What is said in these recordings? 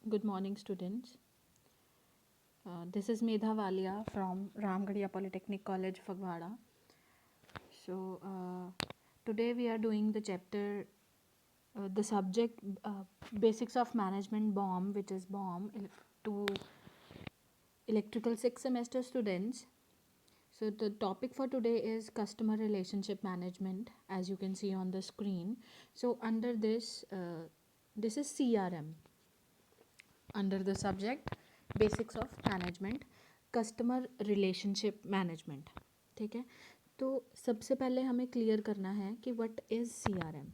Good morning, students. This is Medha Walia from Ramgarhia Polytechnic College, Fagwara. Today we are doing the chapter, the subject Basics of Management BOM, which is BOM to electrical 6th semester students. So the topic for today is customer relationship management, as you can see on the screen. So under this, this is CRM. Under the subject basics of management customer relationship management. ठीक है, तो सबसे पहले हमें clear करना है कि what is CRM.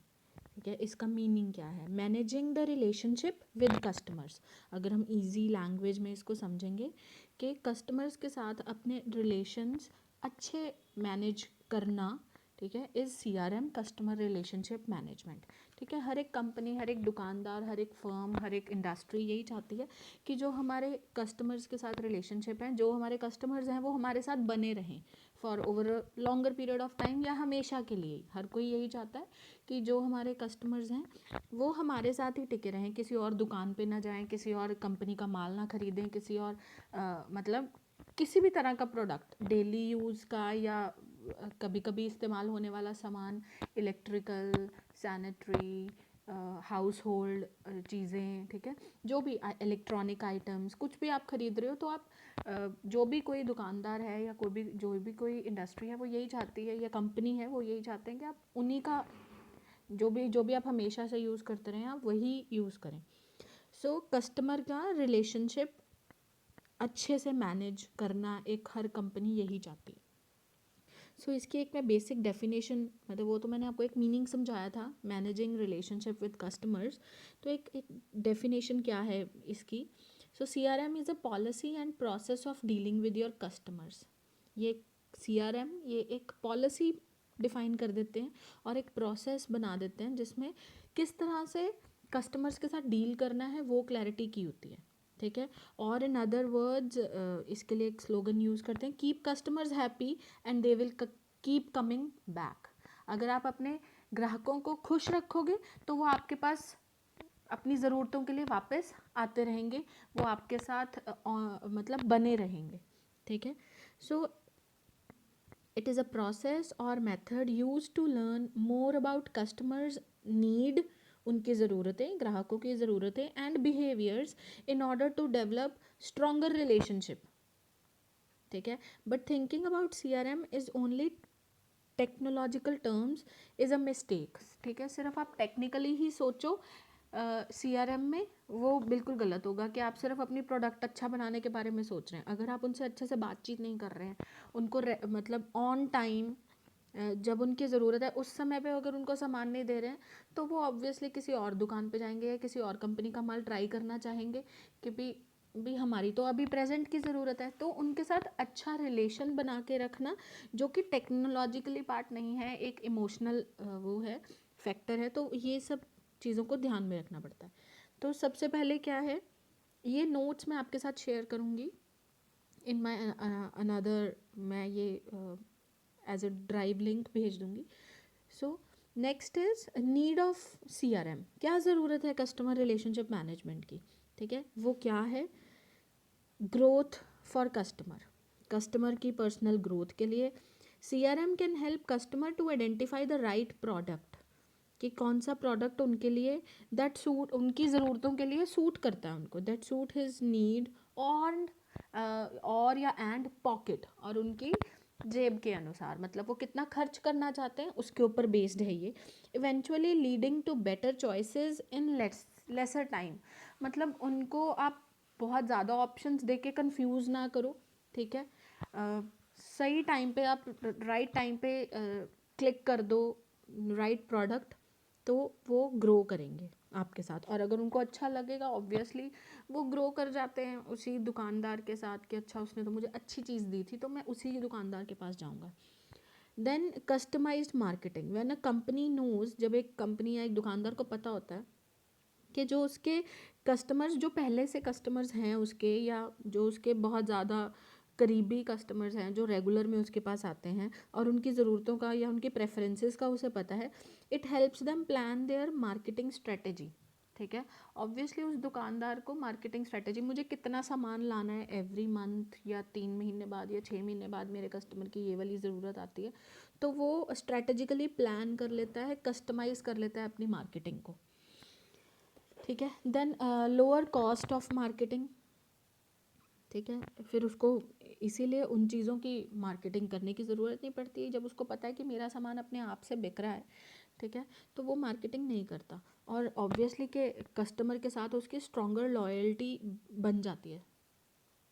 ठीक है, इसका मीनिंग क्या है. Managing the relationship with customers. अगर हम इजी लैंग्वेज में इसको समझेंगे कि कस्टमर्स के साथ अपने रिलेशंस अच्छे मैनेज करना, ठीक है, is CRM, customer relationship management. ठीक है, हर एक कंपनी, हर एक दुकानदार, हर एक फर्म, हर एक इंडस्ट्री यही चाहती है कि जो हमारे कस्टमर्स के साथ रिलेशनशिप हैं, जो हमारे कस्टमर्स हैं वो हमारे साथ बने रहें for over a longer period of time, या हमेशा के लिए. हर कोई यही चाहता है कि जो हमारे कस्टमर्स हैं वो हमारे साथ ही टिके रहें, किसी और दुकान पे ना जाएं, किसी और कंपनी का माल ना खरीदें, किसी और मतलब किसी भी तरह का प्रोडक्ट, डेली यूज़ का या कभी कभी इस्तेमाल होने वाला सामान, इलेक्ट्रिकल, सैनिटरी, हाउस होल्ड चीज़ें, ठीक है, जो भी इलेक्ट्रॉनिक आइटम्स कुछ भी आप ख़रीद रहे हो, तो आप जो भी कोई दुकानदार है या कोई इंडस्ट्री है वो यही चाहती है, या कंपनी है वो यही चाहते हैं कि आप उन्हीं का जो भी आप हमेशा से यूज़ करते रहें आप वही यूज़ करें. सो कस्टमर का रिलेशनशिप अच्छे से मैनेज करना एक हर कंपनी यही चाहती है. सो इसकी एक मैं बेसिक डेफिनेशन, मतलब वो तो मैंने आपको एक मीनिंग समझाया था, मैनेजिंग रिलेशनशिप विद कस्टमर्स. तो एक डेफिनेशन क्या है इसकी. सो CRM is a policy and process of dealing with your customers. ये CRM ये एक पॉलिसी डिफ़ाइन कर देते हैं और एक प्रोसेस बना देते हैं जिसमें किस तरह से कस्टमर्स के साथ डील करना है वो क्लैरिटी की होती है. ठीक है, और इन अदर वर्ड्स इसके लिए एक स्लोगन यूज़ करते हैं, keep customers happy and they will keep coming back. अगर आप अपने ग्राहकों को खुश रखोगे तो वो आपके पास अपनी ज़रूरतों के लिए वापस आते रहेंगे, वो आपके साथ मतलब बने रहेंगे. ठीक है, so it is a process or method use to learn more about customers need, उनकी ज़रूरतें, ग्राहकों की ज़रूरतें, and behaviours in order to develop stronger relationship. ठीक है, but thinking about CRM is only technological terms is a mistake. ठीक है, सिर्फ आप टेक्निकली ही सोचो CRM में, वो बिल्कुल गलत होगा कि आप सिर्फ अपनी प्रोडक्ट अच्छा बनाने के बारे में सोच रहे हैं. अगर आप उनसे अच्छे से बातचीत नहीं कर रहे हैं, उनको मतलब ऑन टाइम जब उनकी ज़रूरत है उस समय पे अगर उनको सामान नहीं दे रहे हैं, तो वो ऑब्वियसली किसी और दुकान पे जाएंगे या किसी और कंपनी का माल ट्राई करना चाहेंगे कि भी हमारी तो अभी प्रेजेंट की ज़रूरत है. तो उनके साथ अच्छा रिलेशन बना के रखना, जो कि टेक्नोलॉजिकली पार्ट नहीं है, एक इमोशनल वो है, फैक्टर है. तो ये सब चीज़ों को ध्यान में रखना पड़ता है. तो सबसे पहले क्या है, ये नोट्स मैं आपके साथ शेयर करूँगी इन माई अनदर, मैं ये एज अ ड्राइव लिंक भेज दूँगी. So next is need of CRM. क्या ज़रूरत है कस्टमर रिलेशनशिप मैनेजमेंट की. ठीक है, वो क्या है. ग्रोथ फॉर कस्टमर, कस्टमर की पर्सनल ग्रोथ के लिए CRM can help customer to identify the right product, कि कौन सा प्रोडक्ट उनके लिए दैट सूट, उनकी ज़रूरतों के लिए सूट करता है उनको, दैट सूट हिज नीड और या एंड पॉकेट, और उनकी जेब के अनुसार, मतलब वो कितना खर्च करना चाहते हैं उसके ऊपर बेस्ड है ये. Eventually leading to better choices in lesser time. मतलब उनको आप बहुत ज़्यादा ऑप्शंस दे के कन्फ्यूज़ ना करो. ठीक है, सही टाइम पे आप राइट टाइम पे क्लिक कर दो राइट प्रोडक्ट, तो वो ग्रो करेंगे आपके साथ. और अगर उनको अच्छा लगेगा ऑब्वियसली वो ग्रो कर जाते हैं उसी दुकानदार के साथ कि अच्छा उसने तो मुझे अच्छी चीज़ दी थी तो मैं उसी दुकानदार के पास जाऊंगा. Then customized marketing. When a company knows, जब एक कंपनी या एक दुकानदार को पता होता है कि जो उसके कस्टमर्स, जो पहले से कस्टमर्स हैं उसके, या जो उसके बहुत ज़्यादा करीबी कस्टमर्स हैं जो रेगुलर में उसके पास आते हैं, और उनकी ज़रूरतों का या उनकी प्रेफरेंसेस का उसे पता है, it helps them plan their marketing strategy. ठीक है। ऑब्वियसली उस दुकानदार को मार्केटिंग स्ट्रेटेजी, मुझे कितना सामान लाना है एवरी मंथ या 3 महीने बाद या 6 महीने बाद मेरे कस्टमर की ये वाली ज़रूरत आती है, तो वो स्ट्रेटेजिकली प्लान कर लेता है, कस्टमाइज़ कर लेता है अपनी मार्केटिंग को, ठीक है। Then lower cost of marketing, ठीक है। फिर उसको इसीलिए उन चीज़ों की मार्केटिंग करने की ज़रूरत नहीं पड़ती, जब उसको पता है कि मेरा सामान अपने आप से बिक रहा है, ठीक है, तो वो मार्केटिंग नहीं करता। और ऑब्वियसली के कस्टमर के साथ उसकी स्ट्रॉन्गर लॉयल्टी बन जाती है,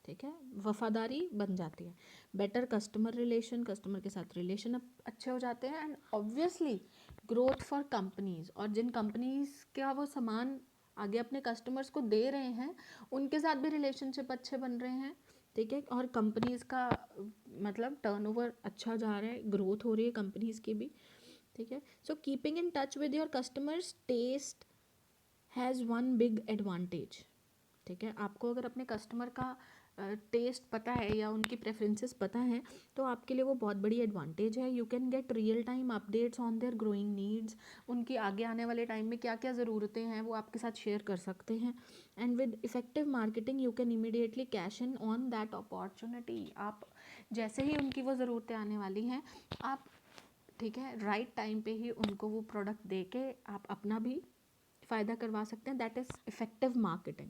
ठीक है, वफादारी बन जाती है, बेटर कस्टमर रिलेशन, कस्टमर के साथ रिलेशन अच्छे हो जाते हैं, and obviously growth for companies, और जिन कंपनीज का वो सामान आगे अपने कस्टमर्स को दे रहे हैं उनके साथ भी रिलेशनशिप अच्छे बन रहे हैं, ठीक है, और कंपनीज का मतलब टर्नओवर अच्छा जा रहा है, ग्रोथ हो रही है कंपनीज की भी, ठीक है। So keeping in touch with your customers test has one big advantage, ठीक है। आपको अगर अपने कस्टमर का टेस्ट पता है या उनकी प्रेफरेंसेस पता है तो आपके लिए वो बहुत बड़ी एडवांटेज है। You can get real time updates on their growing needs, उनकी आगे आने वाले टाइम में क्या क्या ज़रूरतें हैं वो आपके साथ शेयर कर सकते हैं। And with effective marketing you can immediately cash in on that opportunity, आप जैसे ही उनकी वो ज़रूरतें आने वाली हैं आप, ठीक है, राइट टाइम पे ही उनको वो प्रोडक्ट दे के आप अपना भी फ़ायदा करवा सकते हैं। That is effective marketing.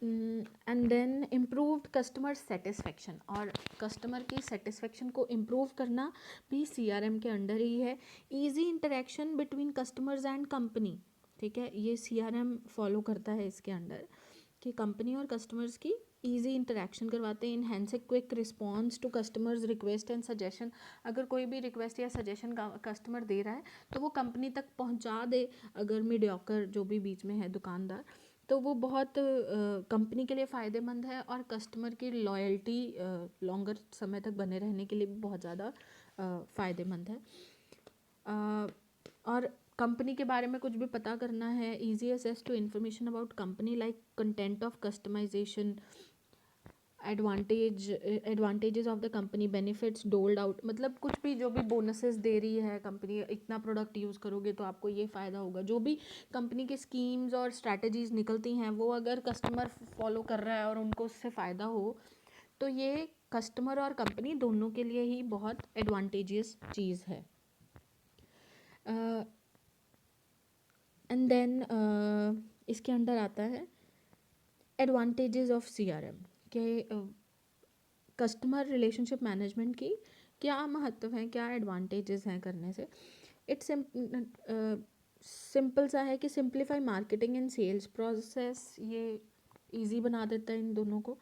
And then improved customer satisfaction, और कस्टमर की सेटिस्फेक्शन को इम्प्रूव करना भी CRM के अंडर ही है। Easy interaction between customers and company, ठीक है, ये CRM फॉलो करता है इसके अंडर कि कंपनी और कस्टमर्स की ईजी इंटरेक्शन करवाते हैं। Enhance a quick response to customers request and suggestion, अगर कोई भी रिक्वेस्ट या सजेशन कस्टमर दे रहा है तो वो कंपनी तक पहुंचा दे, अगर मीडियोकर जो भी बीच में है दुकानदार, तो वो बहुत कंपनी के लिए फ़ायदेमंद है, और कस्टमर की लॉयल्टी लॉन्गर समय तक बने रहने के लिए भी बहुत ज़्यादा फ़ायदेमंद है। और कंपनी के बारे में कुछ भी पता करना है, easy access to information about company like content of customization, advantages of the company, benefits doled out, मतलब कुछ भी जो भी बोनसेस दे रही है कंपनी, इतना प्रोडक्ट यूज़ करोगे तो आपको ये फ़ायदा होगा, जो भी कंपनी की स्कीम्स और स्ट्रैटेजीज निकलती हैं वो अगर कस्टमर फॉलो कर रहा है और उनको उससे फ़ायदा हो तो ये कस्टमर और कंपनी दोनों के लिए ही बहुत एडवांटेजियस चीज़ है। एंड देन इसके अंडर आता है एडवांटेजेस ऑफ CRM के कस्टमर रिलेशनशिप मैनेजमेंट की क्या महत्व है, क्या एडवांटेजेस हैं करने से। इट्स सिंपल सा है कि simplify marketing and sales process, ये इजी बना देता है इन दोनों को।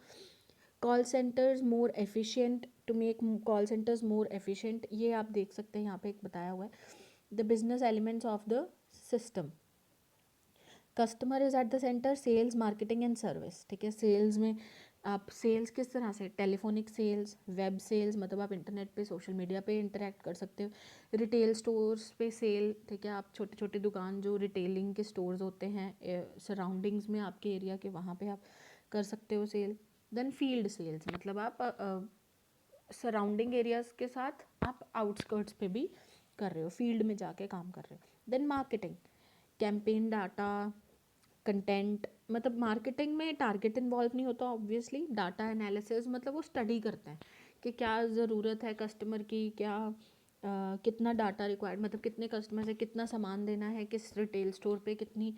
Call centres more efficient, to make call centres more efficient, ये आप देख सकते हैं यहाँ पे एक बताया हुआ है। The business elements of the system, customer is at the centre, sales marketing and service, ठीक है। सेल्स में आप सेल्स किस तरह से, टेलीफोनिक सेल्स, वेब सेल्स, मतलब आप इंटरनेट पे सोशल मीडिया पे इंटरेक्ट कर सकते हो, रिटेल स्टोर्स पे सेल, ठीक है, आप छोटे छोटे दुकान जो रिटेलिंग के स्टोर्स होते हैं सराउंडिंग्स में आपके एरिया के, वहाँ पे आप कर सकते हो सेल। देन फील्ड सेल्स, मतलब आप सराउंडिंग एरियाज़ के साथ आप आउटस्कर्ट्स पे भी कर रहे हो, फील्ड में जाके काम कर रहे हो। Then marketing, campaign data, content, मतलब मार्केटिंग में टारगेट इन्वॉल्व नहीं होता ऑब्वियसली, डाटा एनालिसिस, मतलब वो स्टडी करते हैं कि क्या ज़रूरत है कस्टमर की, क्या कितना डाटा रिक्वायर्ड, मतलब कितने कस्टमर से कितना सामान देना है, किस रिटेल स्टोर पे कितनी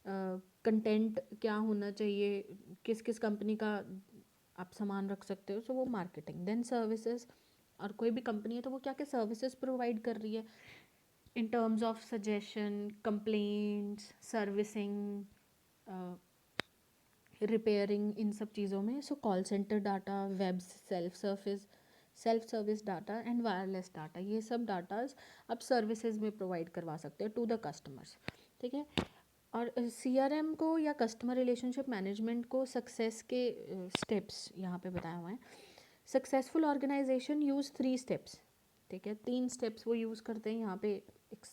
कंटेंट क्या होना चाहिए, किस किस कंपनी का आप सामान रख सकते हो, सो वो मार्केटिंग। देन सर्विसेज, और कोई भी कंपनी है तो वो क्या क्या सर्विसेज प्रोवाइड कर रही है in terms of suggestion, complaints, servicing, repairing, इन सब चीज़ों में। So call center data, web self service data and wireless data, ये सब डाटाज आप सर्विसेज में प्रोवाइड करवा सकते हो टू द कस्टमर्स, ठीक है। और CRM को या कस्टमर रिलेशनशिप मैनेजमेंट को सक्सेस के स्टेप्स यहाँ पे बताए हुए हैं। सक्सेसफुल ऑर्गेनाइजेशन यूज़ 3 स्टेप्स, ठीक है, 3 स्टेप्स वो यूज़ करते हैं यहाँ पे एक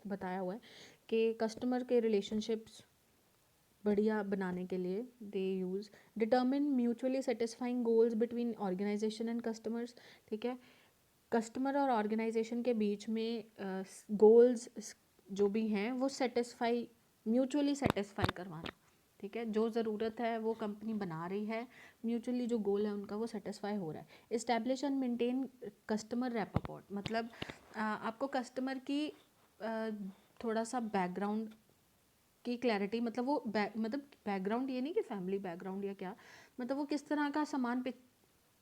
बताया हुआ है कि कस्टमर के रिलेशनशिप्स बढ़िया बनाने के लिए they use determine mutually satisfying goals between organization and customers, ठीक है। कस्टमर और ऑर्गेनाइजेशन के बीच में गोल्स जो भी हैं वो सेटिस्फाई म्यूचुअली सेटिस्फाई करवाना, ठीक है। जो ज़रूरत है वो कंपनी बना रही है, म्यूचुअली जो गोल है उनका वो सेटिस्फाई हो रहा है। Establish and maintain customer rapport, मतलब आपको कस्टमर की थोड़ा सा बैकग्राउंड की क्लैरिटी, मतलब वो मतलब बैकग्राउंड ये नहीं कि फैमिली बैकग्राउंड या क्या, मतलब वो किस तरह का सामान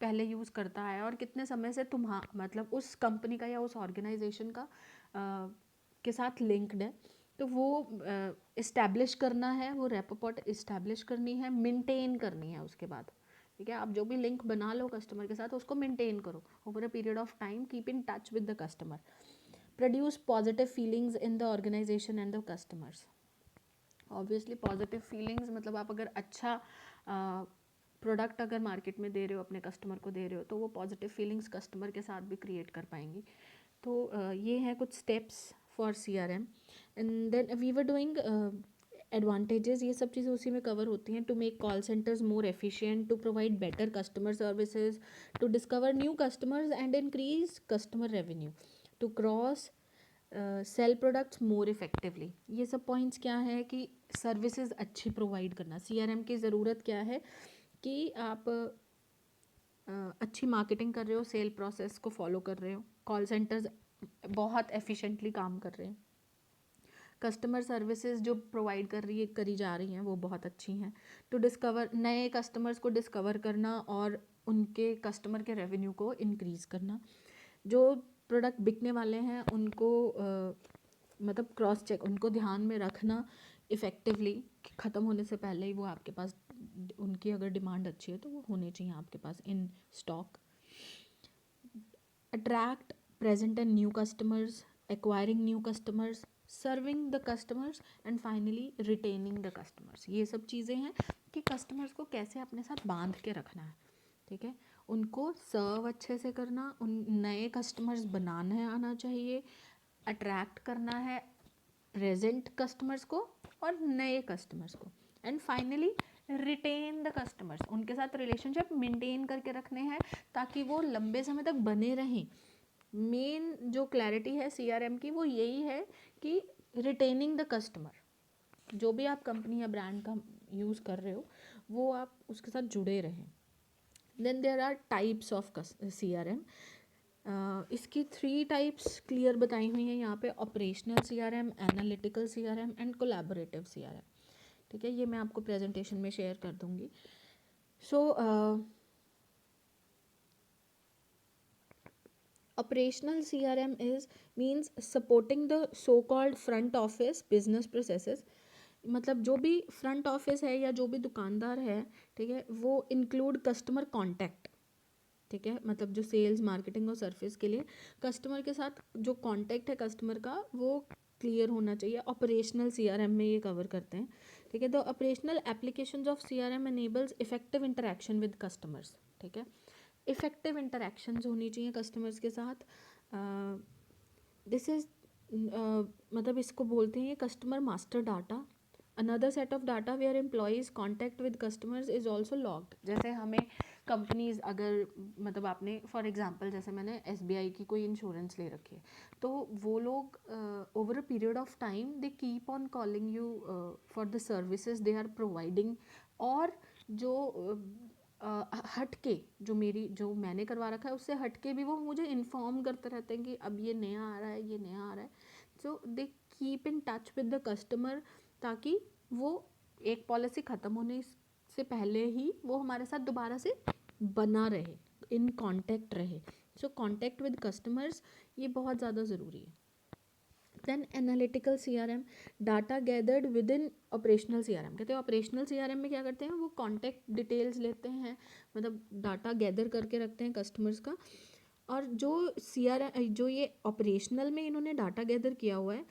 पहले यूज़ करता है और कितने समय से मतलब उस कंपनी का या उस ऑर्गेनाइजेशन का के साथ लिंक्ड है, तो वो इस्टेब्लिश करना है, वो रेपोर्ट इस्टेब्लिश करनी है, मेंटेन करनी है उसके बाद, ठीक है। आप जो भी लिंक बना लो कस्टमर के साथ उसको मेंटेन करो over a period of time, keep in touch with the customer, produce positive feelings in the organisation and the customers. Obviously positive feelings मतलब आप अगर अच्छा प्रोडक्ट अगर मार्केट में दे रहे हो, अपने कस्टमर को दे रहे हो, तो वो पॉजिटिव फीलिंग्स कस्टमर के साथ भी क्रिएट कर पाएंगी। तो ये हैं कुछ steps for CRM। And then we were doing advantages, ये सब चीज़ें उसी में कवर होती हैं। To make call centres more efficient, to provide better customer services, to discover new customers and increase customer revenue, to cross sell products more effectively. ये सब points क्या है कि सर्विसेज अच्छी प्रोवाइड करना, CRM की ज़रूरत क्या है कि आप अच्छी मार्केटिंग कर रहे हो, सेल प्रोसेस को फॉलो कर रहे हो, कॉल सेंटर्स बहुत एफिशिएंटली काम कर रहे हैं, कस्टमर सर्विसेज जो प्रोवाइड करी जा रही हैं वो बहुत अच्छी हैं। टू डिस्कवर नए कस्टमर्स को डिस्कवर करना और उनके कस्टमर के रेवेन्यू को इंक्रीज़ करना, जो प्रोडक्ट बिकने वाले हैं उनको मतलब क्रॉस चेक, उनको ध्यान में रखना इफ़ेक्टिवली, ख़त्म होने से पहले ही वो आपके पास, उनकी अगर डिमांड अच्छी है तो वो होने चाहिए आपके पास in stock. Attract present and new customers, acquiring new customers, serving the customers and finally retaining the customers. ये सब चीज़ें हैं कि कस्टमर्स को कैसे अपने साथ बांध के रखना है, ठीक है। उनको सर्व अच्छे से करना, उन नए कस्टमर्स बनाने आना चाहिए, अट्रैक्ट करना है प्रेजेंट कस्टमर्स को और नए कस्टमर्स को, and finally retain the customers, उनके साथ रिलेशनशिप मेंटेन करके रखने हैं ताकि वो लंबे समय तक बने रहें। मेन जो क्लैरिटी है CRM की वो यही है कि रिटेनिंग द कस्टमर, जो भी आप कंपनी या ब्रांड का यूज़ कर रहे हो वो आप उसके साथ जुड़े रहें। Then there are types of CRM। इसकी 3 टाइप्स क्लियर बताई हुई हैं यहाँ पे, operational CRM, analytical CRM and collaborative CRM, ठीक है। ये मैं आपको प्रेजेंटेशन में शेयर कर दूँगी। सो operational CRM means supporting the so called front office business processes, मतलब जो भी फ्रंट ऑफिस है या जो भी दुकानदार है, ठीक है, वो इंक्लूड कस्टमर कांटेक्ट, ठीक है, मतलब जो सेल्स मार्केटिंग और सर्विस के लिए कस्टमर के साथ जो कांटेक्ट है कस्टमर का वो क्लियर होना चाहिए। ऑपरेशनल CRM में ये कवर करते हैं, ठीक है। The operational applications of CRM enables effective interaction with customers, ठीक है। इफ़ेक्टिव इंटरेक्शंस होनी चाहिए कस्टमर्स के साथ। दिस इज़ मतलब इसको बोलते हैं customer master data, another set of data where employees contact with customers is also logged. जैसे हमें कंपनीज अगर मतलब आपने फॉर एग्जांपल जैसे मैंने SBI की कोई इंश्योरेंस ले रखी है, तो वो लोग over a period of time they keep on calling you for the services they are providing, और जो हट के जो मैंने करवा रखा है उससे हट के भी वो मुझे इन्फॉर्म करते रहते हैं कि अब ये नया आ रहा है, ये नया आ रहा है। So they keep in touch with the customer ताकि वो एक पॉलिसी ख़त्म होने से पहले ही वो हमारे साथ दोबारा से बना रहे, इन कांटेक्ट रहे। सो कांटेक्ट विद कस्टमर्स ये बहुत ज़्यादा ज़रूरी है। Then analytical CRM, data gathered with in operational CRM। कहते हैं ऑपरेशनल CRM में क्या करते हैं, वो कॉन्टैक्ट डिटेल्स लेते हैं, मतलब डाटा गैदर करके रखते हैं कस्टमर्स का, और जो CRM जो ये ऑपरेशनल में इन्होंने डाटा गैदर किया हुआ है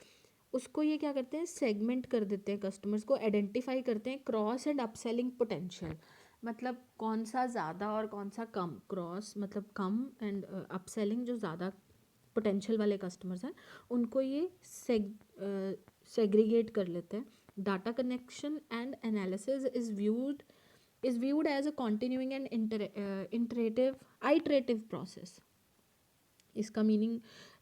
उसको ये क्या करते हैं, सेगमेंट कर देते हैं, कस्टमर्स को आइडेंटिफाई करते हैं, क्रॉस एंड अपसेलिंग पोटेंशियल, मतलब कौन सा ज़्यादा और कौन सा कम, क्रॉस मतलब कम एंड अपसेलिंग जो ज़्यादा पोटेंशियल वाले कस्टमर्स हैं उनको ये सेग्रीगेट कर लेते हैं। Data connection and analysis is viewed as a continuing and iterative process। इसका मीनिंग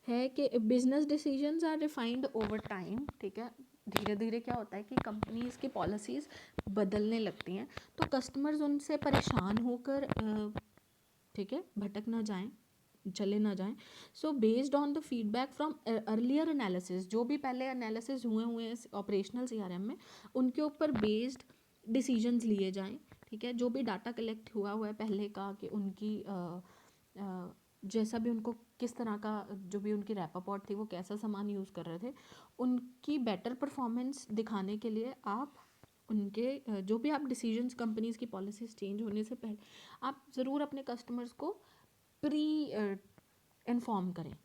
है कि business decisions are refined over time, ठीक है। धीरे धीरे क्या होता है कि कंपनीज की पॉलिसीज़ बदलने लगती हैं, तो कस्टमर्स उनसे परेशान होकर ठीक है भटक ना जाएं, चले ना जाएं. So based on the feedback from earlier analysis, जो भी पहले एनालिसिस हुए हैं ऑपरेशनल सीआरएम में, उनके ऊपर बेस्ड डिसीजंस लिए जाएं. ठीक है, जो भी डाटा कलेक्ट हुआ है पहले का कि उनकी जैसा भी उनको किस तरह का जो भी उनकी रैपअपॉट थी वो कैसा सामान यूज़ कर रहे थे, उनकी बेटर परफॉर्मेंस दिखाने के लिए आप उनके जो भी आप डिसीजंस कंपनीज की पॉलिसीज चेंज होने से पहले आप ज़रूर अपने कस्टमर्स को प्री इन्फॉर्म करें.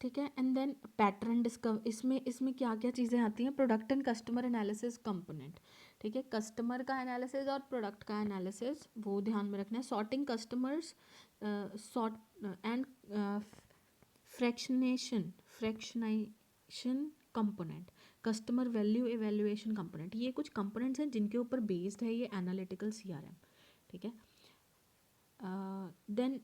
ठीक है, एंड देन पैटर्न डिस्कवर, इसमें क्या क्या चीज़ें आती हैं, product and customer analysis component. ठीक है, कस्टमर का एनालिसिस और प्रोडक्ट का एनालिसिस वो ध्यान में रखना है. Sorting customers sort and fractionization component, customer value evaluation component. ये कुछ कंपोनेंट्स हैं जिनके ऊपर बेस्ड है ये एनालिटिकल सीआरएम. ठीक है, देन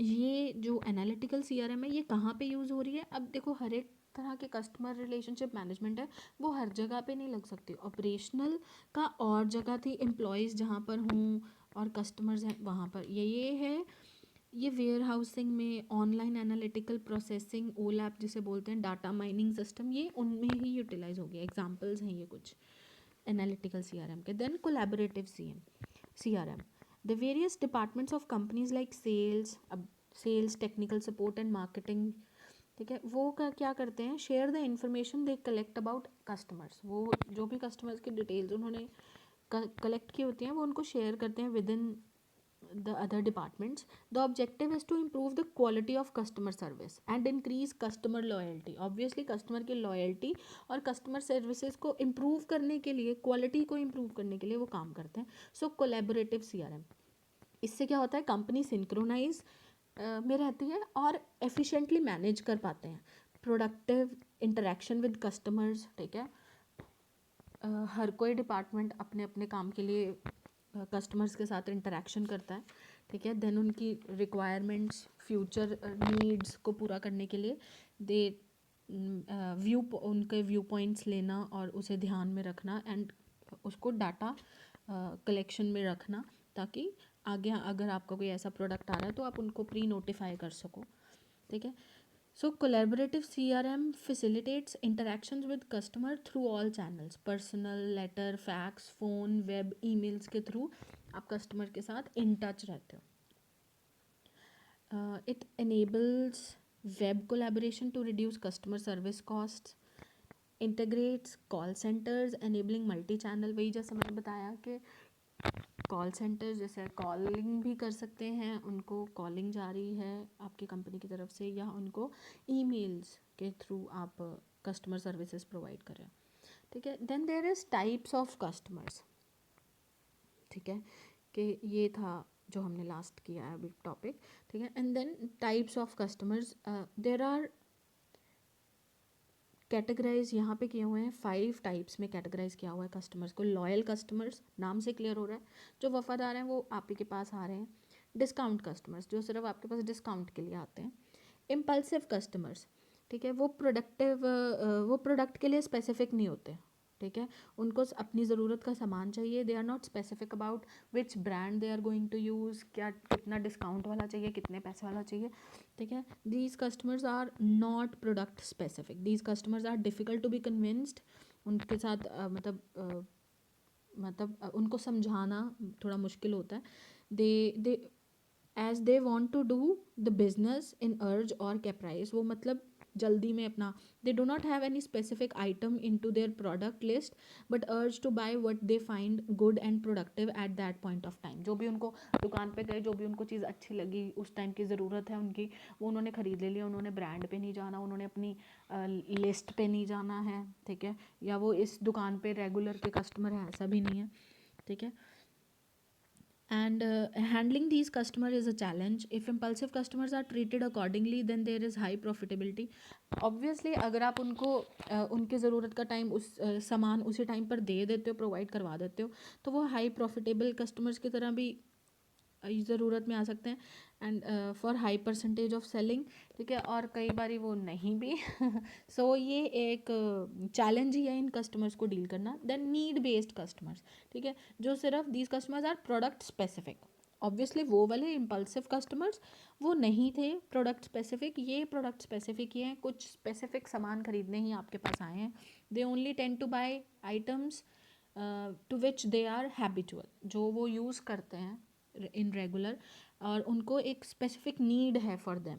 ये जो एनालिटिकल सीआरएम है ये कहाँ पे यूज़ हो रही है. अब देखो हर एक तरह के कस्टमर रिलेशनशिप मैनेजमेंट है वो हर जगह पे नहीं लग सकती. ऑपरेशनल का और जगह थी, एम्प्लॉयज़ जहाँ पर हों और कस्टमर्स हैं वहाँ पर ये है. ये वेयर हाउसिंग में, ऑनलाइन एनालिटिकल प्रोसेसिंग, ओलैप जिसे बोलते हैं, डाटा माइनिंग सिस्टम, ये उनमें ही यूटिलाइज हो गया. एग्जाम्पल्स हैं ये कुछ एनालिटिकल सीआरएम के. Then collaborative CRM, the various departments of companies like sales, technical support and marketing. ठीक है, वो क्या करते हैं, share the information they collect about customers. वो जो भी कस्टमर्स की डिटेल्स उन्होंने कलेक्ट की होती हैं वो उनको शेयर करते हैं with in the other departments. The objective is to improve the quality of customer service and increase customer loyalty. Obviously customer की loyalty और customer services को improve करने के लिए, quality को improve करने के लिए वो काम करते हैं. So collaborative CRM, इससे क्या होता है, कंपनी सिंक्रोनाइज में रहती है और एफिशिएंटली मैनेज कर पाते हैं. Productive interaction with customers. ठीक है, हर कोई डिपार्टमेंट अपने अपने काम के लिए कस्टमर्स के साथ इंटरेक्शन करता है. ठीक है, देन उनकी रिक्वायरमेंट्स, फ्यूचर नीड्स को पूरा करने के लिए दे उनके व्यू पॉइंट्स लेना और उसे ध्यान में रखना एंड उसको डाटा कलेक्शन में रखना, ताकि आगे अगर आपका कोई ऐसा प्रोडक्ट आ रहा है तो आप उनको प्री नोटिफाई कर सको. ठीक है, so collaborative CRM facilitates interactions with customer through all channels, personal, letter, fax, phone, web, emails के थ्रू आप कस्टमर के साथ इन टच रहते हो. It enables web collaboration to reduce customer service costs, integrates call centers enabling multi-channel. वही जैसे मैंने बताया कि कॉल सेंटर जैसे कॉलिंग भी कर सकते हैं, उनको कॉलिंग जा रही है आपकी कंपनी की तरफ से, या उनको ईमेल्स के थ्रू आप कस्टमर सर्विसेज प्रोवाइड कर रहे हैं. ठीक है, then there is types of customers. ठीक है, कि ये था जो हमने लास्ट किया है अभी टॉपिक. ठीक है, and then types of customers, there are categorise यहाँ पे किए हुए हैं. 5 टाइप्स में कैटेगराइज किया हुआ है कस्टमर्स को. लॉयल कस्टमर्स, नाम से क्लियर हो रहा है, जो वफादार हैं वो आप ही के पास आ रहे हैं. डिस्काउंट कस्टमर्स, जो सिर्फ आपके पास डिस्काउंट के लिए आते हैं. इम्पल्सिव कस्टमर्स, ठीक है, वो प्रोडक्ट के लिए स्पेसिफिक नहीं होते. ठीक है, उनको अपनी ज़रूरत का सामान चाहिए. They are not specific about which brand they are going to use, क्या कितना डिस्काउंट वाला चाहिए, कितने पैसे वाला चाहिए. ठीक है, these customers are not product specific. These customers are difficult to be convinced. उनके साथ उनको समझाना थोड़ा मुश्किल होता है. They as they want to do the business in urge और कैप्राइज. वो मतलब जल्दी में अपना, they do not have any specific item in to their product list but urge to buy what they find good and productive at that point of time. जो भी उनको दुकान पे गए, जो भी उनको चीज़ अच्छी लगी, उस टाइम की ज़रूरत है उनकी, वो उन्होंने ख़रीद ले लिया. उन्होंने ब्रांड पे नहीं जाना, उन्होंने अपनी लिस्ट पे नहीं जाना है. ठीक है, या वो इस दुकान पे रेगुलर के कस्टमर हैं, ऐसा भी नहीं है. ठीक है, and handling these customers is a challenge. If impulsive customers are treated accordingly then there is high profitability. Obviously अगर आप उनको उनकी ज़रूरत का टाइम उस सामान उसी टाइम पर दे देते हो, प्रोवाइड करवा देते हो, तो वो हाई प्रॉफिटेबल कस्टमर्स की तरह भी ज़रूरत में आ सकते हैं. And for high percentage of selling, ठीक है, और कई बार वो नहीं भी सो ये एक चैलेंज ही है इन कस्टमर्स को डील करना. देन नीड बेस्ड कस्टमर्स, ठीक है, जो सिर्फ these customers are product specific. Obviously वो वाले इम्पल्सिव कस्टमर्स वो नहीं थे प्रोडक्ट स्पेसिफिक, ये प्रोडक्ट स्पेसिफिक ही हैं, कुछ स्पेसिफिक सामान खरीदने ही आपके पास आए हैं. They only tend to buy items to which they are habitual, जो वो यूज़ करते हैं इन रेगुलर, और उनको एक स्पेसिफिक नीड है for them.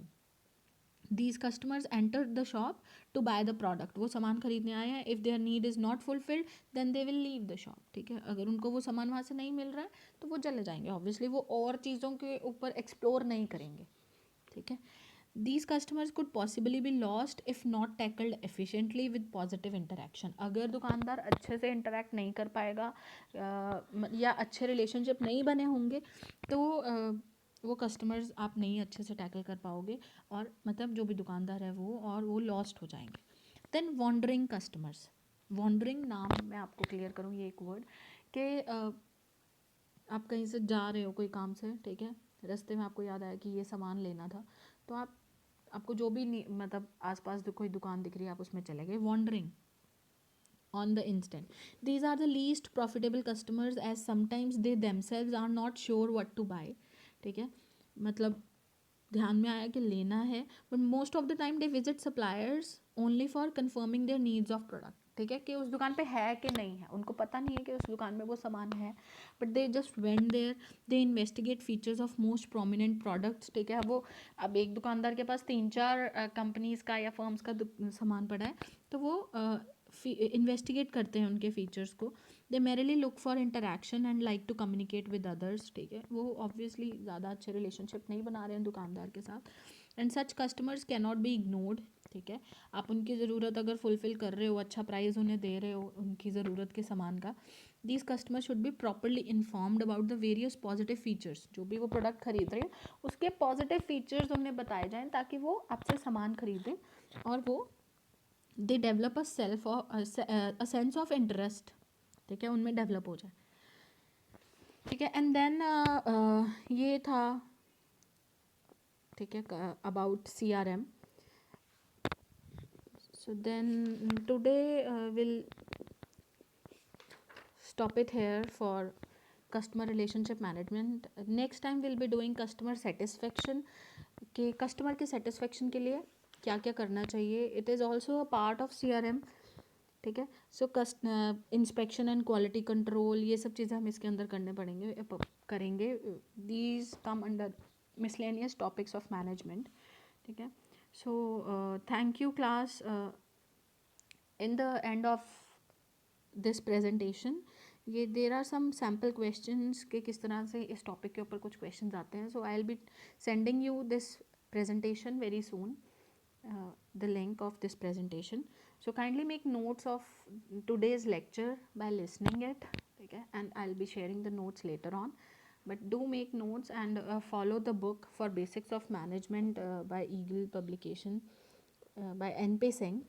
These customers enter the shop to buy the product, वो सामान खरीदने आए हैं. If their need is not fulfilled then they will leave the shop, ठीक है. अगर उनको वो सामान वहाँ से नहीं मिल रहा है तो वो चले जाएंगे. ऑब्वियसली वो और चीज़ों के ऊपर एक्सप्लोर नहीं करेंगे, ठीक है. These customers could possibly be lost if not tackled efficiently with positive interaction. अगर दुकानदार अच्छे से इंटरेक्ट नहीं कर पाएगा या अच्छे रिलेशनशिप नहीं बने होंगे तो वो कस्टमर्स आप नहीं अच्छे से टैकल कर पाओगे, और मतलब जो भी दुकानदार है वो, और वो लॉस्ट हो जाएंगे. Then wandering customers. वॉन्डरिंग नाम मैं आपको क्लियर करूँ, ये एक वर्ड कि आप कहीं से जा रहे हो कोई काम से, ठीक है, रास्ते में आपको याद आया कि ये सामान लेना था, तो आपको जो भी मतलब आसपास कोई दुकान दिख रही है आप उसमें चले गए. Wondering on the instant. These are the least profitable customers as sometimes they themselves are not sure what to buy, ठीक है. मतलब ध्यान में आया कि लेना है, but most of the time they visit suppliers only for confirming their needs of product, ठीक है, कि उस दुकान पे है कि नहीं है, उनको पता नहीं है कि उस दुकान में वो सामान है, but they just went there. They investigate features of most prominent products, ठीक है. वो अब एक दुकानदार के पास 3-4 कंपनीज़ का या फर्म्स का सामान पड़ा है, तो वो इन्वेस्टिगेट करते हैं उनके फीचर्स को. They merely look for interaction and like to communicate with others, ठीक है. वो ऑब्वियसली ज़्यादा अच्छे रिलेशनशिप नहीं बना रहे हैं दुकानदार के साथ. And such customers can not be ignored, ठीक है. आप उनकी ज़रूरत अगर फुलफ़िल कर रहे हो, अच्छा प्राइस उन्हें दे रहे हो उनकी ज़रूरत के सामान का, these customer should be properly informed about the various positive features. जो भी वो प्रोडक्ट खरीद रहे हैं उसके पॉजिटिव फीचर्स उन्हें बताए जाएँ ताकि वो आपसे सामान खरीदें, और वो they develop a sense of interest, ठीक है, उनमें डेवलप हो जाए, ठीक है. एंड देन ये था, ठीक है, about CRM. So then today will stop it here for customer relationship management. Next time we'll be doing customer satisfaction, कि कस्टमर के सेटिस्फेक्शन के लिए क्या क्या करना चाहिए. It is also a part of CRM, ठीक है. So inspection and quality control, ये सब चीज़ें हम इसके अंदर करेंगे. These come under miscellaneous topics of management, ठीक है. So thank you class. In the end of this presentation ये there are some sample questions के किस तरह से इस टॉपिक के ऊपर कुछ क्वेश्चंस आते हैं. So I will be sending you this presentation very soon, the link of this presentation. So kindly make notes of today's lecture by listening it, okay, and I'll be sharing the notes later on. But do make notes and follow the book for basics of management by Eagle publication by NP Singh,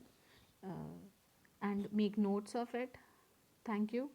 and make notes of it. Thank you.